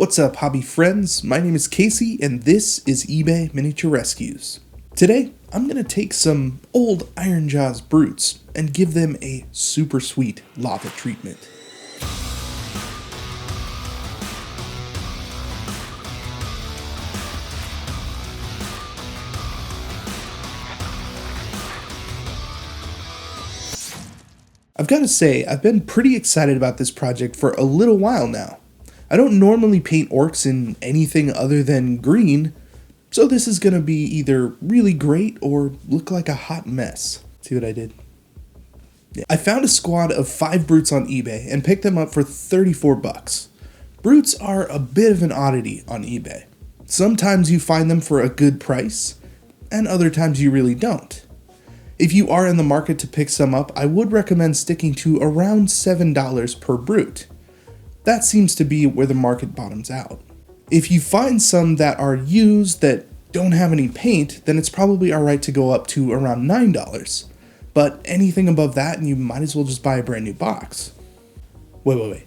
What's up, hobby friends? My name is Casey, and this is eBay Miniature Rescues. Today, I'm going to take some old Ironjawz brutes and give them a super sweet lava treatment. I've got to say, I've been pretty excited about this project for a little while now. I don't normally paint orcs in anything other than green, so this is going to be either really great or look like a hot mess. See what I did? Yeah. I found a squad of 5 brutes on eBay and picked them up for 34 bucks. Brutes are a bit of an oddity on eBay. Sometimes you find them for a good price, and other times you really don't. If you are in the market to pick some up, I would recommend sticking to around $7 per brute. That seems to be where the market bottoms out. If you find some that are used that don't have any paint, then it's probably alright to go up to around $9. But anything above that, and you might as well just buy a brand new box. Wait.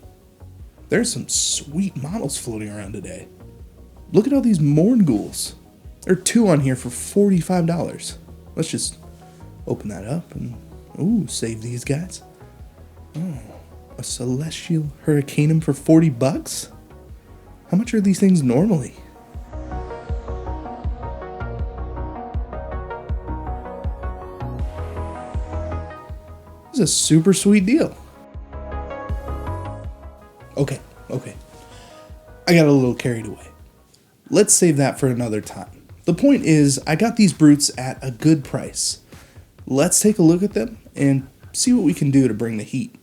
There's some sweet models floating around today. Look at all these Morn ghouls. There are 2 on here for $45. Let's just open that up and save these guys. Oh, a celestial hurricanum for 40 bucks? How much are these things normally? This is a super sweet deal. Okay. I got a little carried away. Let's save that for another time. The point is, I got these brutes at a good price. Let's take a look at them and see what we can do to bring the heat.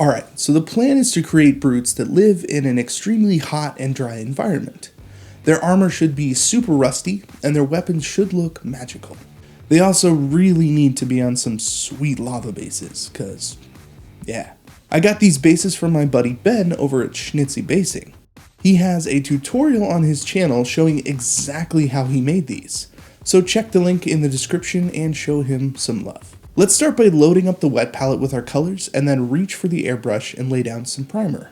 Alright, so the plan is to create brutes that live in an extremely hot and dry environment. Their armor should be super rusty, and their weapons should look magical. They also really need to be on some sweet lava bases, cause, yeah. I got these bases from my buddy Ben over at Schnitzy Basing. He has a tutorial on his channel showing exactly how he made these, so check the link in the description and show him some love. Let's start by loading up the wet palette with our colors and then reach for the airbrush and lay down some primer.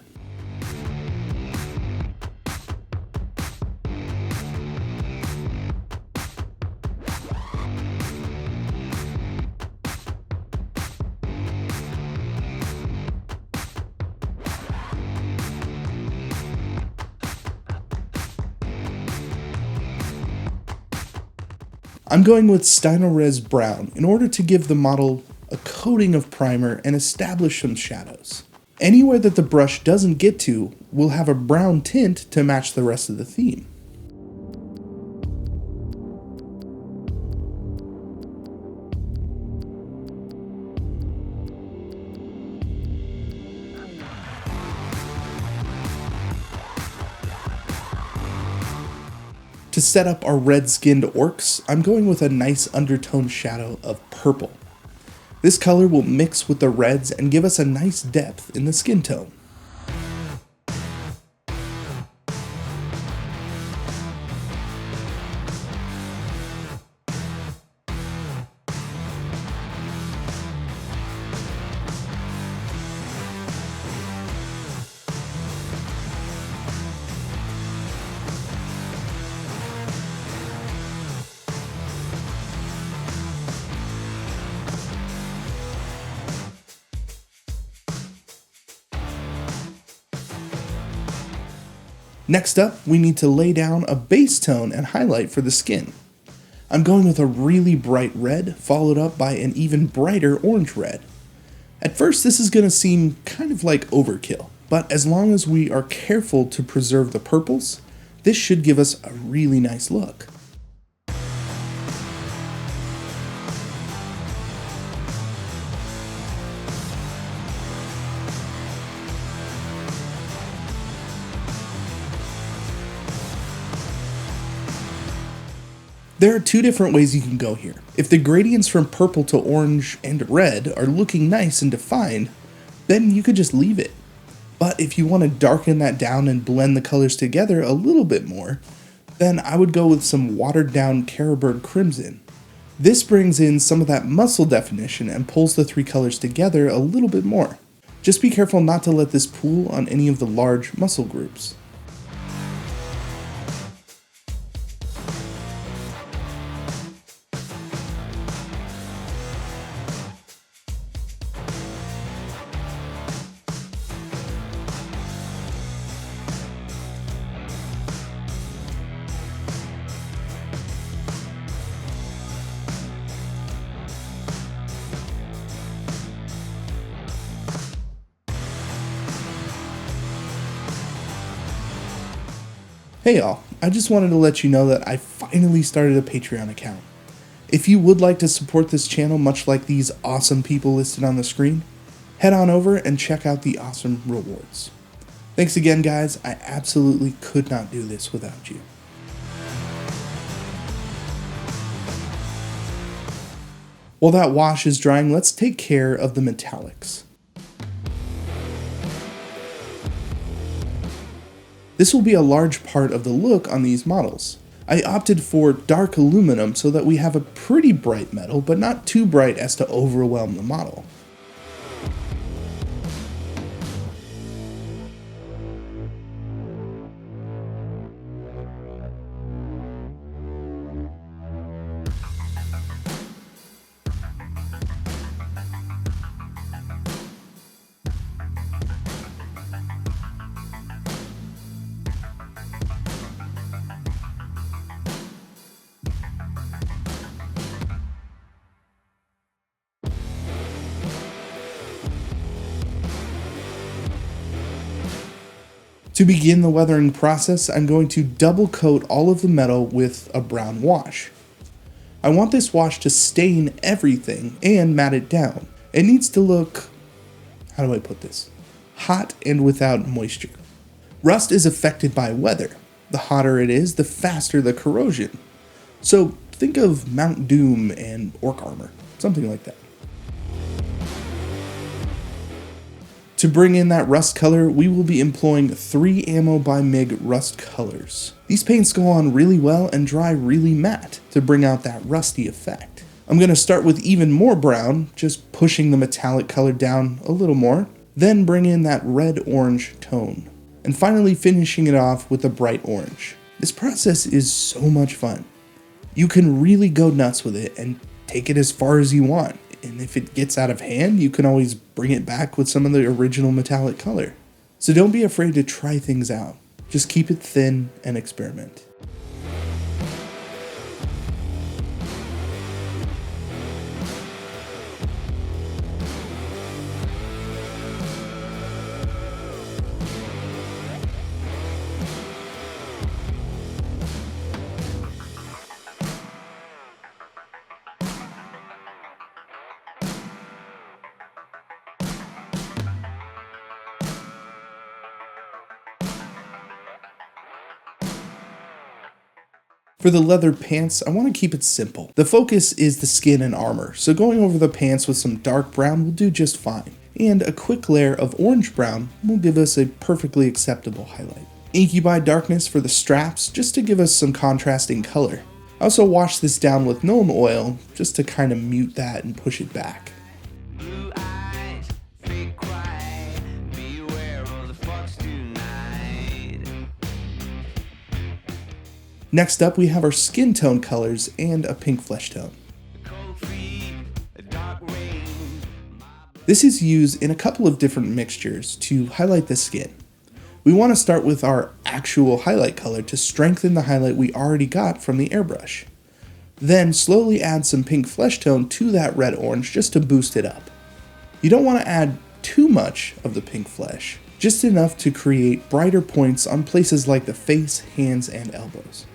I'm going with Stynylrez Brown in order to give the model a coating of primer and establish some shadows. Anywhere that the brush doesn't get to will have a brown tint to match the rest of the theme. To set up our red-skinned orcs, I'm going with a nice undertone shadow of purple. This color will mix with the reds and give us a nice depth in the skin tone. Next up, we need to lay down a base tone and highlight for the skin. I'm going with a really bright red, followed up by an even brighter orange red. At first, this is going to seem kind of like overkill, but as long as we are careful to preserve the purples, this should give us a really nice look. There are two different ways you can go here. If the gradients from purple to orange and red are looking nice and defined, then you could just leave it. But if you want to darken that down and blend the colors together a little bit more, then I would go with some watered down Caribird Crimson. This brings in some of that muscle definition and pulls the three colors together a little bit more. Just be careful not to let this pool on any of the large muscle groups. Hey y'all, I just wanted to let you know that I finally started a Patreon account. If you would like to support this channel much like these awesome people listed on the screen, head on over and check out the awesome rewards. Thanks again guys, I absolutely could not do this without you. While that wash is drying, let's take care of the metallics. This will be a large part of the look on these models. I opted for dark aluminum so that we have a pretty bright metal, but not too bright as to overwhelm the model. To begin the weathering process, I'm going to double coat all of the metal with a brown wash. I want this wash to stain everything and matte it down. It needs to look, how do I put this? Hot and without moisture. Rust is affected by weather. The hotter it is, the faster the corrosion. So think of Mount Doom and Ork armor, something like that. To bring in that rust color, we will be employing 3 Ammo by MIG rust colors. These paints go on really well and dry really matte to bring out that rusty effect. I'm going to start with even more brown, just pushing the metallic color down a little more, then bring in that red-orange tone, and finally finishing it off with a bright orange. This process is so much fun. You can really go nuts with it and take it as far as you want. And if it gets out of hand, you can always bring it back with some of the original metallic color. So don't be afraid to try things out. Just keep it thin and experiment. For the leather pants, I want to keep it simple. The focus is the skin and armor, so going over the pants with some dark brown will do just fine. And a quick layer of orange brown will give us a perfectly acceptable highlight. Inky by darkness for the straps, just to give us some contrasting color. I also washed this down with gnome oil, just to kind of mute that and push it back. Next up, we have our skin tone colors and a pink flesh tone. This is used in a couple of different mixtures to highlight the skin. We want to start with our actual highlight color to strengthen the highlight we already got from the airbrush. Then slowly add some pink flesh tone to that red-orange just to boost it up. You don't want to add too much of the pink flesh, just enough to create brighter points on places like the face, hands, and elbows.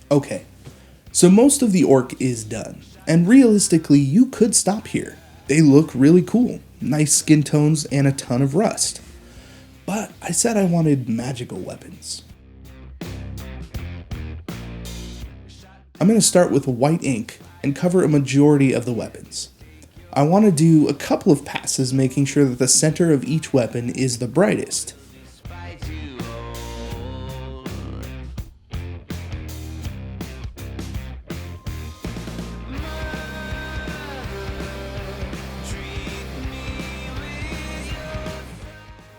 Okay, so most of the orc is done, and realistically you could stop here. They look really cool, nice skin tones and a ton of rust. But I said I wanted magical weapons. I'm going to start with white ink and cover a majority of the weapons. I want to do a couple of passes making sure that the center of each weapon is the brightest.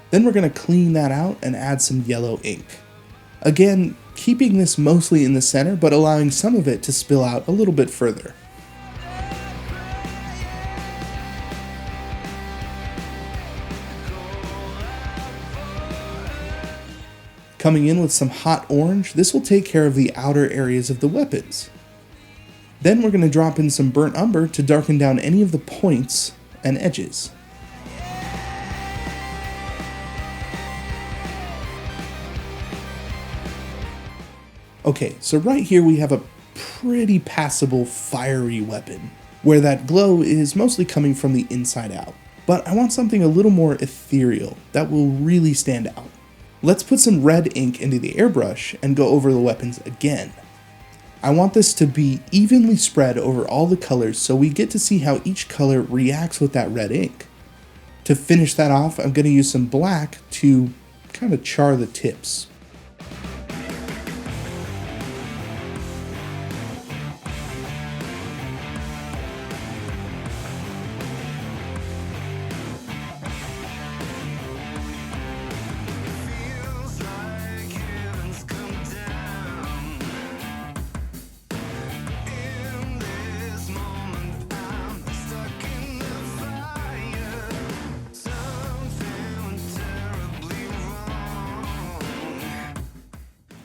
Then we're going to clean that out and add some yellow ink. Again, keeping this mostly in the center, but allowing some of it to spill out a little bit further. Coming in with some hot orange, this will take care of the outer areas of the weapons. Then we're going to drop in some burnt umber to darken down any of the points and edges. Okay, so right here we have a pretty passable fiery weapon, where that glow is mostly coming from the inside out. But I want something a little more ethereal that will really stand out. Let's put some red ink into the airbrush and go over the weapons again. I want this to be evenly spread over all the colors so we get to see how each color reacts with that red ink. To finish that off, I'm going to use some black to kind of char the tips.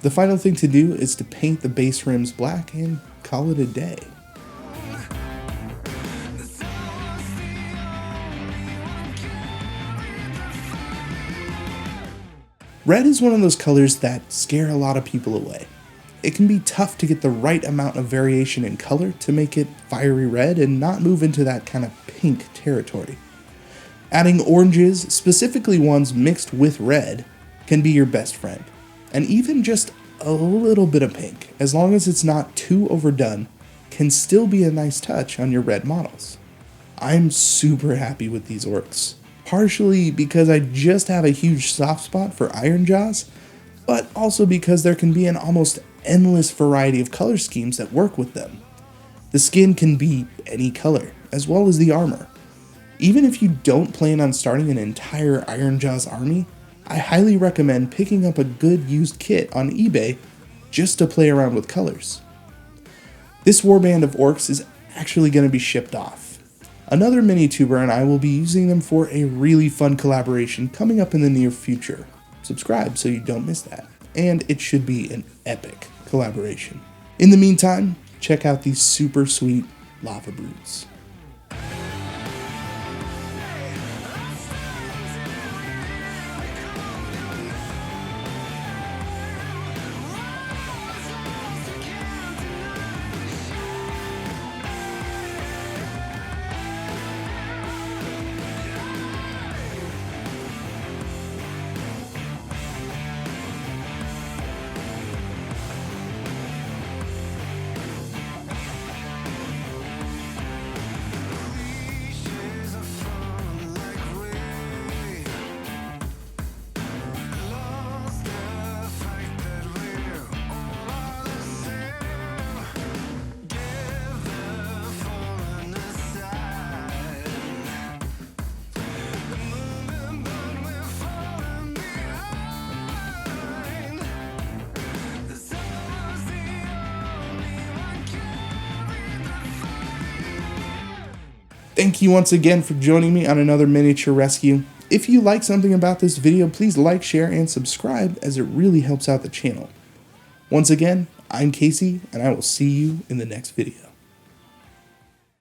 The final thing to do is to paint the base rims black and call it a day. Red is one of those colors that scare a lot of people away. It can be tough to get the right amount of variation in color to make it fiery red and not move into that kind of pink territory. Adding oranges, specifically ones mixed with red, can be your best friend. And even just a little bit of pink, as long as it's not too overdone, can still be a nice touch on your red models. I'm super happy with these orcs, partially because I just have a huge soft spot for Ironjawz, but also because there can be an almost endless variety of color schemes that work with them. The skin can be any color, as well as the armor. Even if you don't plan on starting an entire Ironjawz army, I highly recommend picking up a good used kit on eBay just to play around with colors. This warband of orcs is actually going to be shipped off. Another mini-tuber and I will be using them for a really fun collaboration coming up in the near future. Subscribe so you don't miss that. And it should be an epic collaboration. In the meantime, check out these super sweet lava brutes. Thank you once again for joining me on another miniature rescue. If you like something about this video, please like, share, and subscribe as it really helps out the channel. Once again, I'm Casey, and I will see you in the next video.